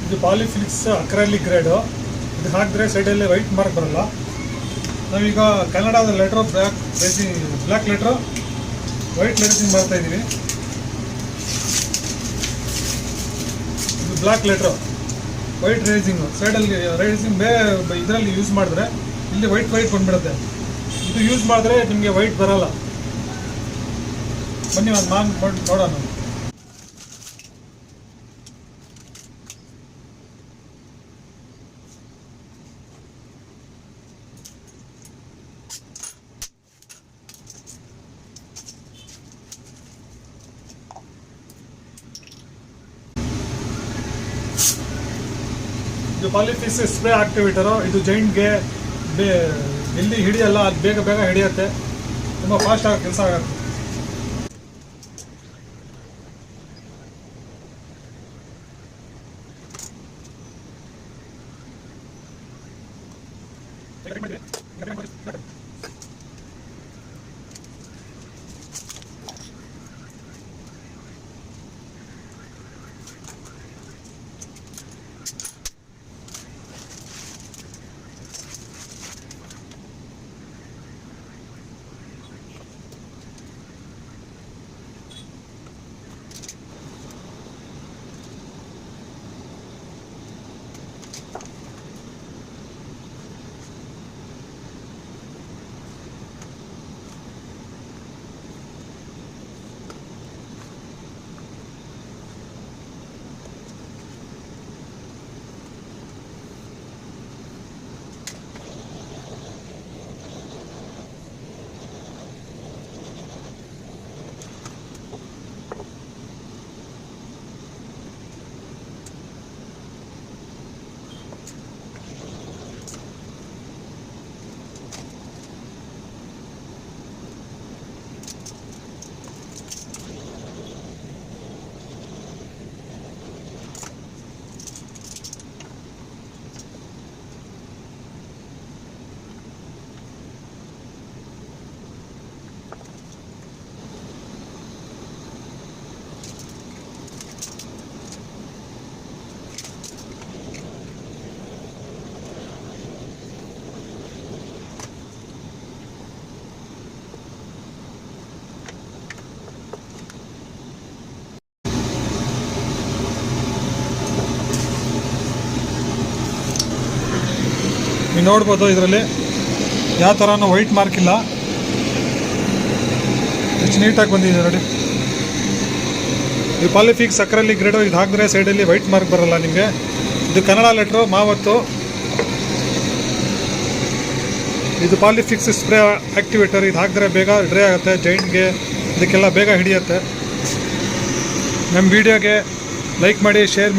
ಇದು ಪಾಲಿಫಿನಿಕ್ಸ್ acrylic grade. ಇದು ಹಾಕಿದ್ರೆ ಸೈಡಲ್ಲಿ ವೈಟ್ ಮಾರ್ಕ್ ಬರಲ್ಲ. ನಾವೀಗ ಕನ್ನಡದ letter black letter white lettering ಮಾಡ್ತಾ ಇದ್ದೀವಿ. ಇದು ಬ್ಲ್ಯಾಕ್ ಲೆಟ್ರು ವೈಟ್ ರೇಸಿಂಗು, ಸೈಡಲ್ಲಿ ರೇಸಿಂಗ್ ಇದರಲ್ಲಿ ಯೂಸ್ ಮಾಡಿದ್ರೆ ಇಲ್ಲಿ ವೈಟ್ ಬಂದ್ಬಿಡುತ್ತೆ. ಇದು ಯೂಸ್ ಮಾಡಿದ್ರೆ ನಿಮಗೆ ವೈಟ್ ಬರಲ್ಲ. ಬನ್ನಿ ಒಂದು ನೋಡೋಣ. ಇದು ಪಾಲಿಫಿಕ್ಸ್ ಸ್ಪ್ರೇ ಆಕ್ಟಿವೇಟರು. ಇದು ಜೈಂಟ್ಗೆ ಎಲ್ಲಿ ಹಿಡಿಯಲ್ಲ, ಅದು ಬೇಗ ಹಿಡಿಯುತ್ತೆ. ತುಂಬ ಫಾಸ್ಟಾಗಿ ಕೆಲಸ ಆಗುತ್ತೆ. ನೀವು ನೋಡ್ಬೋದು ಇದರಲ್ಲಿ ಯಾವ ಥರನೂ ವೈಟ್ ಮಾರ್ಕ್ ಇಲ್ಲ. ಎಷ್ಟು ನೀಟಾಗಿ ಬಂದಿದೆ ನೋಡಿ. ಇದು ಪಾಲಿಫಿಕ್ಸ್ ಅಕ್ರಲಿಕ್ ಗ್ರೇಡು. ಇದು ಹಾಕಿದ್ರೆ ಸೈಡಲ್ಲಿ ವೈಟ್ ಮಾರ್ಕ್ ಬರಲ್ಲ ನಿಮಗೆ. ಇದು ಕನ್ನಡ ಲೆಟ್ರು ಮಾವತ್ತು. ಇದು ಪಾಲಿಫಿಕ್ಸ್ ಸ್ಪ್ರೇ ಆಕ್ಟಿವೇಟರ್. ಇದು ಹಾಕಿದ್ರೆ ಬೇಗ ಡ್ರೈ ಆಗುತ್ತೆ, ಜೈಂಟ್ಗೆ ಇದಕ್ಕೆಲ್ಲ ಬೇಗ ಹಿಡಿಯುತ್ತೆ. ನಮ್ಮ ವಿಡಿಯೋಗೆ ಲೈಕ್ ಮಾಡಿ, ಶೇರ್ ಮಾಡಿ.